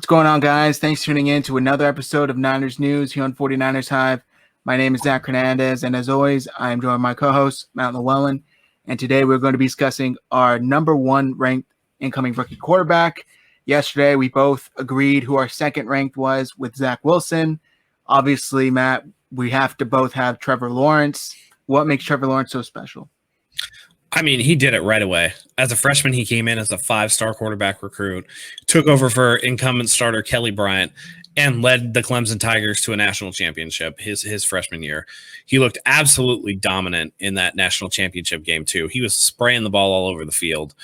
What's going on, guys? Thanks for tuning in to another episode of Niners News here on 49ers Hive. My name is Zach Hernandez, and as always, I am joined by my co-host, Matt Llewellyn. And today we're going to be discussing our number one ranked incoming rookie quarterback. Yesterday, we both agreed who our second ranked was with Zach Wilson. Obviously, Matt, we have to both have Trevor Lawrence. What makes Trevor Lawrence so special? I mean, he did it right away. As a freshman, he came in as a 5-star quarterback recruit, took over for incumbent starter Kelly Bryant, and led the Clemson Tigers to a national championship his freshman year. He looked absolutely dominant in that national championship game, too. He was spraying the ball all over the field.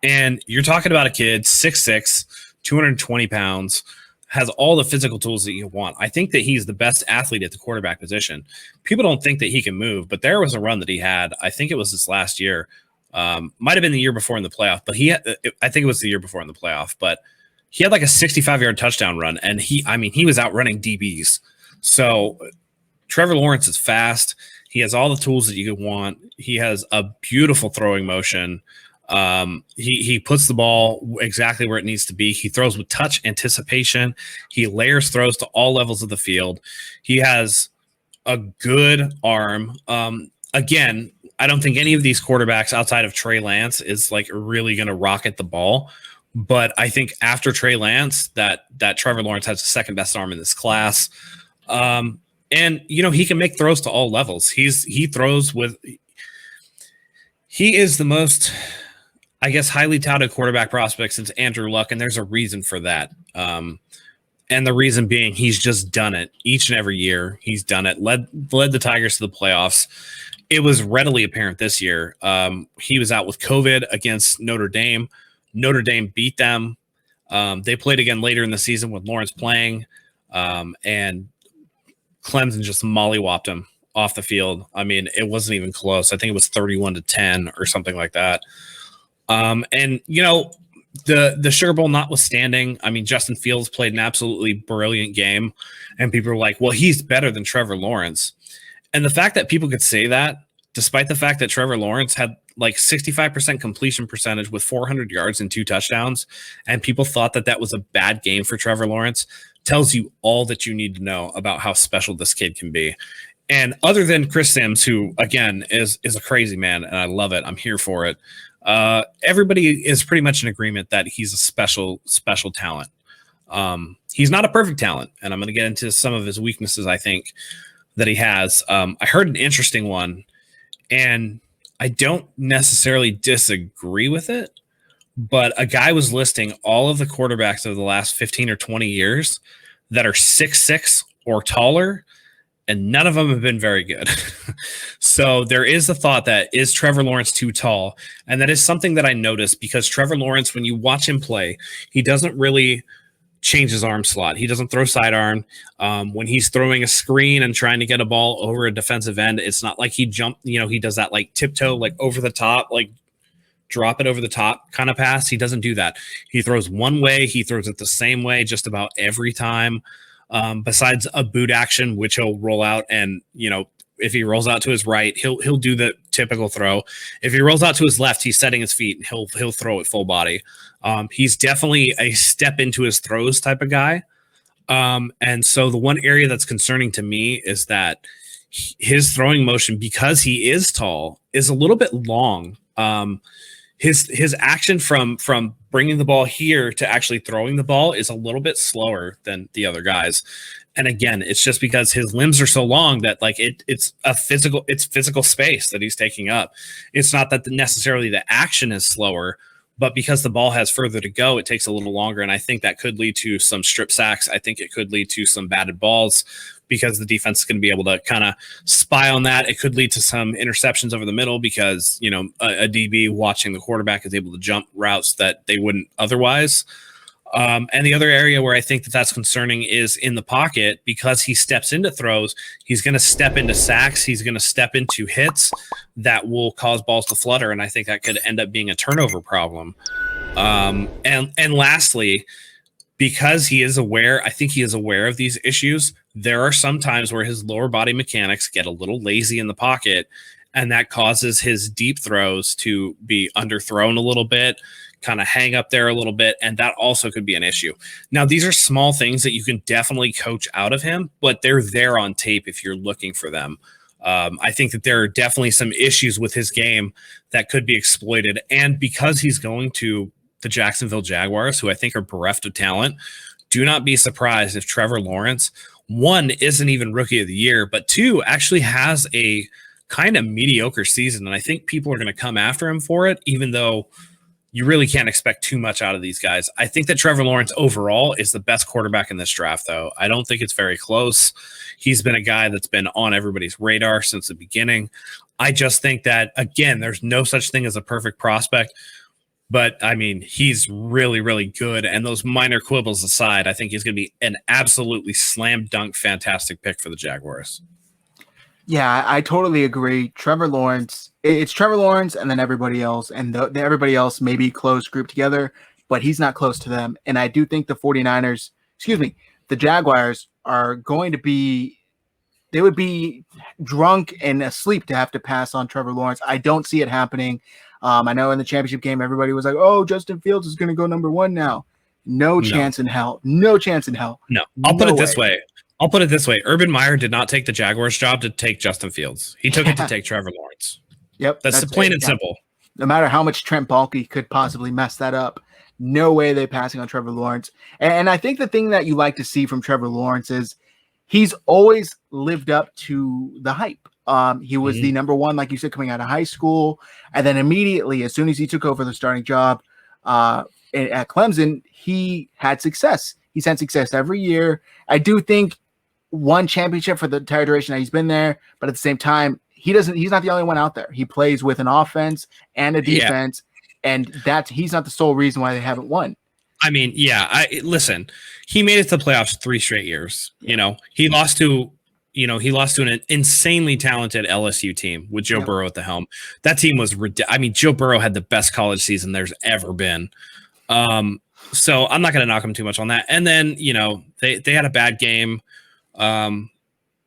And you're talking about a kid, 6'6", 220 pounds, has all the physical tools that you want. I think that he's the best athlete at the quarterback position. People don't think that he can move, but there was a run that he had. I think it was this last year. Might have been the year before in the playoff, but I think it was the year before in the playoff, but he had like a 65-yard touchdown run, and he was outrunning DBs. So Trevor Lawrence is fast. He has all the tools that you could want. He has a beautiful throwing motion. He puts the ball exactly where it needs to be. He throws with touch, anticipation. He layers throws to all levels of the field. He has a good arm. Again, I don't think any of these quarterbacks outside of Trey Lance is like really going to rocket the ball. But I think after Trey Lance, that Trevor Lawrence has the second best arm in this class. And he can make throws to all levels. He is the most, I guess, highly touted quarterback prospect since Andrew Luck, and there's a reason for that. And the reason being he's just done it each and every year. He's done it, led the Tigers to the playoffs. It was readily apparent this year. He was out with COVID against Notre Dame. Notre Dame beat them. They played again later in the season with Lawrence playing, and Clemson just mollywopped him off the field. I mean, it wasn't even close. I think it was 31-10 or something like that. The Sugar Bowl notwithstanding, I mean, Justin Fields played an absolutely brilliant game, and people were like, well, he's better than Trevor Lawrence. And the fact that people could say that, despite the fact that Trevor Lawrence had like 65% completion percentage with 400 yards and 2 touchdowns, and people thought that was a bad game for Trevor Lawrence, tells you all that you need to know about how special this kid can be. And other than Chris Sims, who, again, is a crazy man, and I love it. I'm here for it. Everybody is pretty much in agreement that he's a special, special talent. He's not a perfect talent, and I'm going to get into some of his weaknesses, I think, that he has. I heard an interesting one, and I don't necessarily disagree with it, but a guy was listing all of the quarterbacks of the last 15 or 20 years that are 6'6" or taller, and none of them have been very good. So there is the thought that, is Trevor Lawrence too tall? And that is something that I noticed, because Trevor Lawrence, when you watch him play, he doesn't really change his arm slot. He doesn't throw sidearm. When he's throwing a screen and trying to get a ball over a defensive end, it's not like he he does that like tiptoe, like over the top, like drop it over the top kind of pass. He doesn't do that. He throws one way. He throws it the same way just about every time. Besides a boot action, which he'll roll out, and if he rolls out to his right, he'll do the typical throw. If he rolls out to his left, he's setting his feet and he'll throw it full body. He's definitely a step into his throws type of guy. And so the one area that's concerning to me is that his throwing motion, because he is tall, is a little bit long. His action from bringing the ball here to actually throwing the ball is a little bit slower than the other guys. And again, it's just because his limbs are so long that like it's physical space that he's taking up. It's not that necessarily the action is slower, but because the ball has further to go, it takes a little longer. And I think that could lead to some strip sacks. I think it could lead to some batted balls, because the defense is going to be able to kind of spy on that. It could lead to some interceptions over the middle, because, a DB watching the quarterback is able to jump routes that they wouldn't otherwise. And the other area where I think that's concerning is in the pocket, because he steps into throws. He's going to step into sacks. He's going to step into hits that will cause balls to flutter. And I think that could end up being a turnover problem. And lastly, because he is aware, I think he is aware of these issues. There are some times where his lower body mechanics get a little lazy in the pocket, and that causes his deep throws to be underthrown a little bit, kind of hang up there a little bit, and that also could be an issue. Now, these are small things that you can definitely coach out of him, but they're there on tape if you're looking for them. I think that there are definitely some issues with his game that could be exploited, and because he's going to the Jacksonville Jaguars, who I think are bereft of talent, do not be surprised if Trevor Lawrence, one, isn't even rookie of the year, but two, actually has a kind of mediocre season. And I think people are going to come after him for it, even though you really can't expect too much out of these guys. I think that Trevor Lawrence overall is the best quarterback in this draft, though. I don't think it's very close. He's been a guy that's been on everybody's radar since the beginning. I just think that, again, there's no such thing as a perfect prospect. But, I mean, he's really, really good. And those minor quibbles aside, I think he's going to be an absolutely slam dunk fantastic pick for the Jaguars. Yeah, I totally agree. Trevor Lawrence, it's Trevor Lawrence and then everybody else. And everybody else may be close grouped together, but he's not close to them. And I do think the Jaguars are going to be, they would be drunk and asleep to have to pass on Trevor Lawrence. I don't see it happening. I know in the championship game, everybody was like, oh, Justin Fields is going to go number one now. No chance in hell. No chance in hell. No, I'll put it this way. Urban Meyer did not take the Jaguars job to take Justin Fields. He took it to take Trevor Lawrence. Yep. That's plain and simple. No matter how much Trent Baalke could possibly mess that up, no way they're passing on Trevor Lawrence. And I think the thing that you like to see from Trevor Lawrence is he's always lived up to the hype. He was the number one, like you said, coming out of high school. And then immediately, as soon as he took over the starting job at Clemson, he had success. He's had success every year. I do think one championship for the entire duration that he's been there, but at the same time, he's not the only one out there. He plays with an offense and a defense, and he's not the sole reason why they haven't won. I mean, listen, he made it to the playoffs 3 straight years. You know, he lost to an insanely talented LSU team with Joe Burrow at the helm. That team was Joe Burrow had the best college season there's ever been. So I'm not going to knock him too much on that. And then, they had a bad game.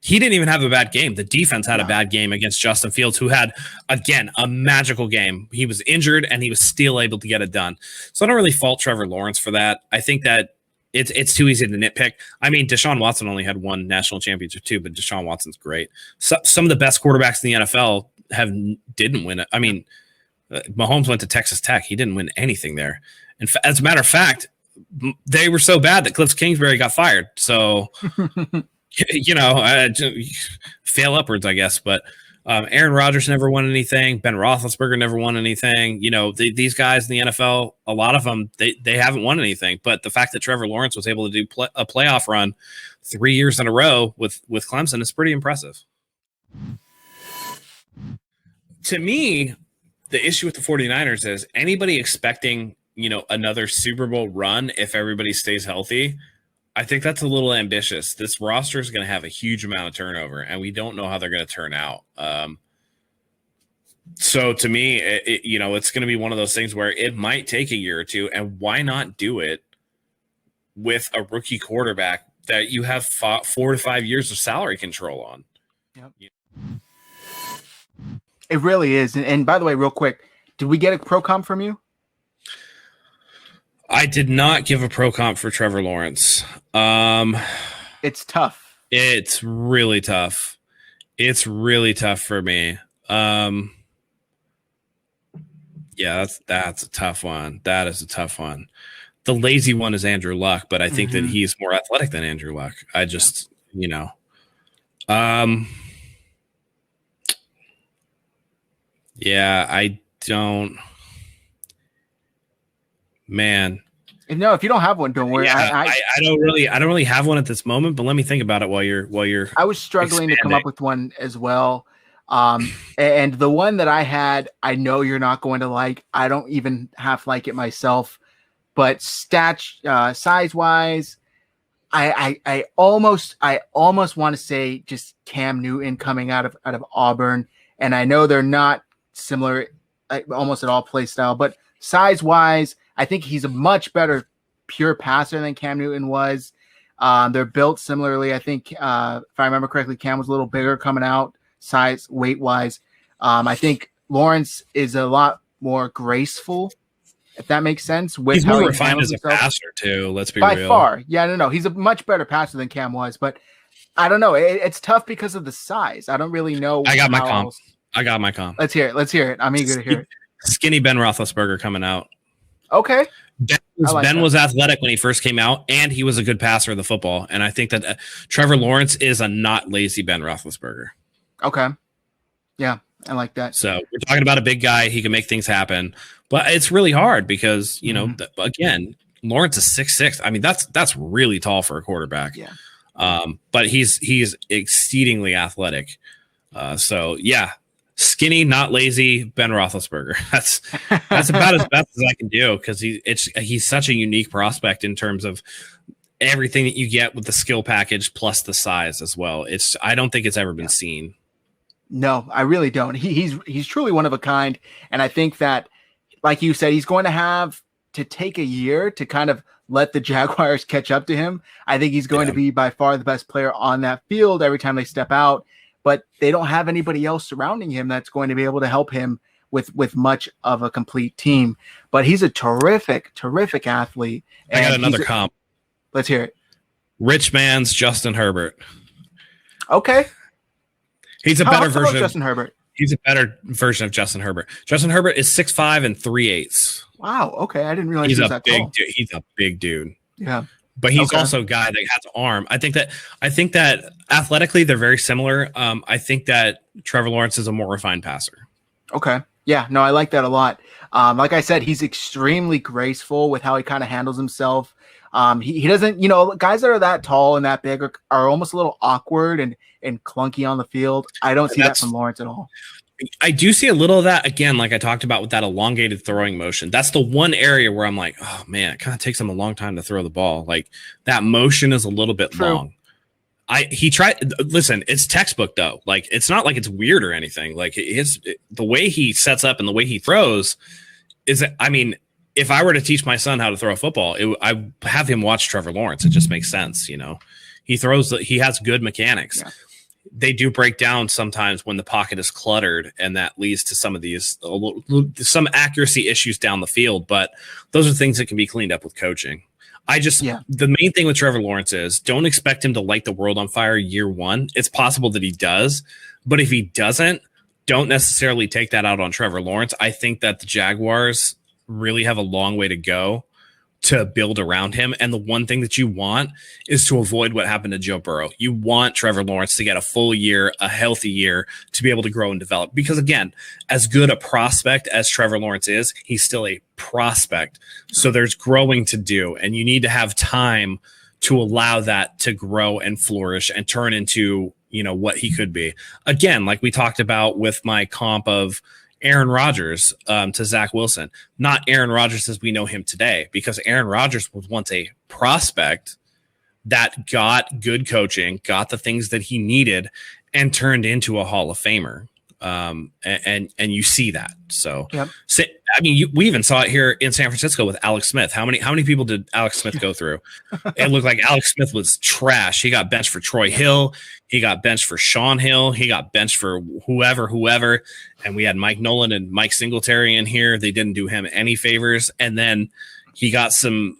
He didn't even have a bad game. The defense had a bad game against Justin Fields, who had, again, a magical game. He was injured and he was still able to get it done. So I don't really fault Trevor Lawrence for that. I think that it's too easy to nitpick. I mean, Deshaun Watson only had one national championship too, but Deshaun Watson's great. Some of the best quarterbacks in the NFL didn't win it. I mean, Mahomes went to Texas Tech. He didn't win anything there. And as a matter of fact, they were so bad that Cliff Kingsbury got fired. So, fail upwards, I guess. But Aaron Rodgers never won anything. Ben Roethlisberger never won anything. These guys in the NFL, a lot of them, they haven't won anything. But the fact that Trevor Lawrence was able to do a playoff run 3 years in a row with Clemson is pretty impressive. To me, the issue with the 49ers is anybody expecting, another Super Bowl run if everybody stays healthy. I think that's a little ambitious. This roster is going to have a huge amount of turnover, and we don't know how they're going to turn out. So to me, it's going to be one of those things where it might take a year or two, and why not do it with a rookie quarterback that you have 4 to 5 years of salary control on? Yep. It really is. And by the way, real quick, did we get a pro comp from you? I did not give a pro comp for Trevor Lawrence. It's tough. It's really tough. It's really tough for me. That's a tough one. That is a tough one. The lazy one is Andrew Luck, but I think that he's more athletic than Andrew Luck. I just, I don't. Man. No, if you don't have one, don't worry. I don't really have one at this moment, but let me think about it while you're I was struggling to come up with one as well. And the one that I had, I know you're not going to like. I don't even half like it myself, but size wise, I almost want to say just Cam Newton coming out of Auburn, and I know they're not similar almost at all play style, but size wise, I think he's a much better pure passer than Cam Newton was. They're built similarly. I think, if I remember correctly, Cam was a little bigger coming out, size, weight-wise. I think Lawrence is a lot more graceful if that makes sense. With He's how more he refined handles as a himself. passer too. Let's be By real. far. Yeah, no. He's a much better passer than Cam was, but I don't know. It's tough because of the size. I don't really know. I got my how comp. else. I got my comp. Let's hear it. I'm eager to hear it. Skinny Ben Roethlisberger coming out. Okay. Ben was athletic when he first came out, and he was a good passer of the football. And I think that Trevor Lawrence is a not lazy Ben Roethlisberger. Okay. Yeah, I like that. So we're talking about a big guy. He can make things happen. But it's really hard because, you know, again, Lawrence is 6'6". I mean, that's really tall for a quarterback. Yeah. But he's exceedingly athletic. So yeah, skinny, not lazy, Ben Roethlisberger. That's about as best as I can do because he's such a unique prospect in terms of everything that you get with the skill package plus the size as well. I don't think it's ever been seen. No, I really don't. He's truly one of a kind, and I think that, like you said, he's going to have to take a year to kind of let the Jaguars catch up to him. I think he's going to be by far the best player on that field every time they step out, but they don't have anybody else surrounding him that's going to be able to help him with much of a complete team. But he's a terrific athlete. I got another comp. Let's hear it. Rich man's Justin Herbert. Okay. He's a better version of Justin Herbert. He's a better version of Justin Herbert. Justin Herbert is 6'5" and 3/8. Wow. Okay. I didn't realize he's he was a that big tall. He's a big dude. Yeah. But he's also a guy that has arm. I think that athletically they're very similar. I think that Trevor Lawrence is a more refined passer. Okay. Yeah. No, I like that a lot. Like I said, he's extremely graceful with how he kind of handles himself. He doesn't, guys that are that tall and that big are almost a little awkward and clunky on the field. I don't see that from Lawrence at all. I do see a little of that, again, like I talked about with that elongated throwing motion. That's the one area where I'm like, oh man, it kind of takes him a long time to throw the ball. Like that motion is a little bit long. Listen, it's textbook though. Like it's not like it's weird or anything. Like the way he sets up and the way he throws is, I mean, if I were to teach my son how to throw a football, I have him watch Trevor Lawrence. It just makes sense. He has good mechanics. Yeah. They do break down sometimes when the pocket is cluttered, and that leads to some accuracy issues down the field. But those are things that can be cleaned up with coaching. The main thing with Trevor Lawrence is don't expect him to light the world on fire year one. It's possible that he does, but if he doesn't, don't necessarily take that out on Trevor Lawrence. I think that the Jaguars really have a long way to go to build around him. And the one thing that you want is to avoid what happened to Joe Burrow. You want Trevor Lawrence to get a full year, a healthy year, to be able to grow and develop. Because again, as good a prospect as Trevor Lawrence is, he's still a prospect. So there's growing to do, and you need to have time to allow that to grow and flourish and turn into, what he could be. Again, like we talked about with my comp of Aaron Rodgers to Zach Wilson, not Aaron Rodgers as we know him today, because Aaron Rodgers was once a prospect that got good coaching, got the things that he needed, and turned into a Hall of Famer. And you see that. So, we even saw it here in San Francisco with Alex Smith. How many people did Alex Smith go through? It looked like Alex Smith was trash. He got benched for Troy Hill. He got benched for Sean Hill. He got benched for whoever. And we had Mike Nolan and Mike Singletary in here. They didn't do him any favors. And then he got some,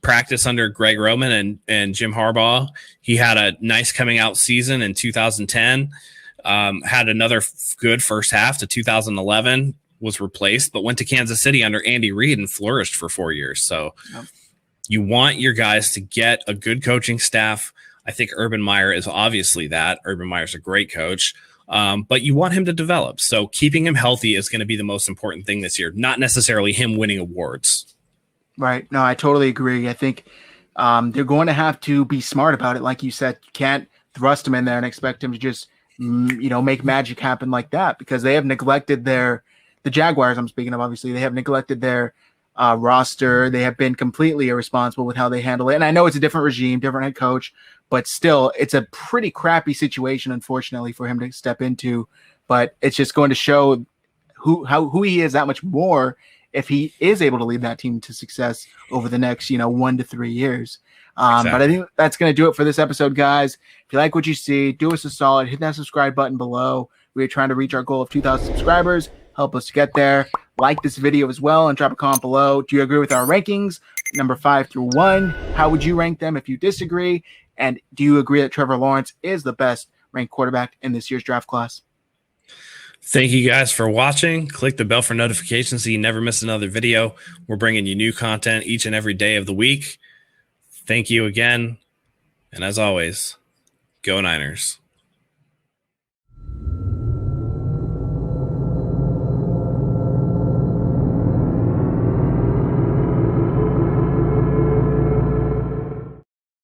practice under Greg Roman and Jim Harbaugh. He had a nice coming out season in 2010. Had another good first half to 2011, was replaced, but went to Kansas City under Andy Reid and flourished for 4 years. So you want your guys to get a good coaching staff. I think Urban Meyer is obviously that. Urban Meyer's a great coach, but you want him to develop. So keeping him healthy is going to be the most important thing this year, not necessarily him winning awards. Right. No, I totally agree. I think they're going to have to be smart about it. Like you said, you can't thrust him in there and expect him to just make magic happen like that, because they have neglected the Jaguars I'm speaking of, obviously, they have neglected their roster. They have been completely irresponsible with how they handle it. And I know it's a different regime, different head coach, but still it's a pretty crappy situation, unfortunately, for him to step into. But it's just going to show who he is that much more if he is able to lead that team to success over the next, 1 to 3 years. Exactly. But I think that's going to do it for this episode, guys. If you like what you see, do us a solid, hit that subscribe button below. We are trying to reach our goal of 2,000 subscribers. Help us get there. like this video as well and drop a comment below. Do you agree with our rankings, number 5 through 1? How would you rank them if you disagree? And do you agree that Trevor Lawrence is the best ranked quarterback in this year's draft class? Thank you guys for watching. Click the bell for notifications so you never miss another video. We're bringing you new content each and every day of the week. Thank you again. And as always, go Niners.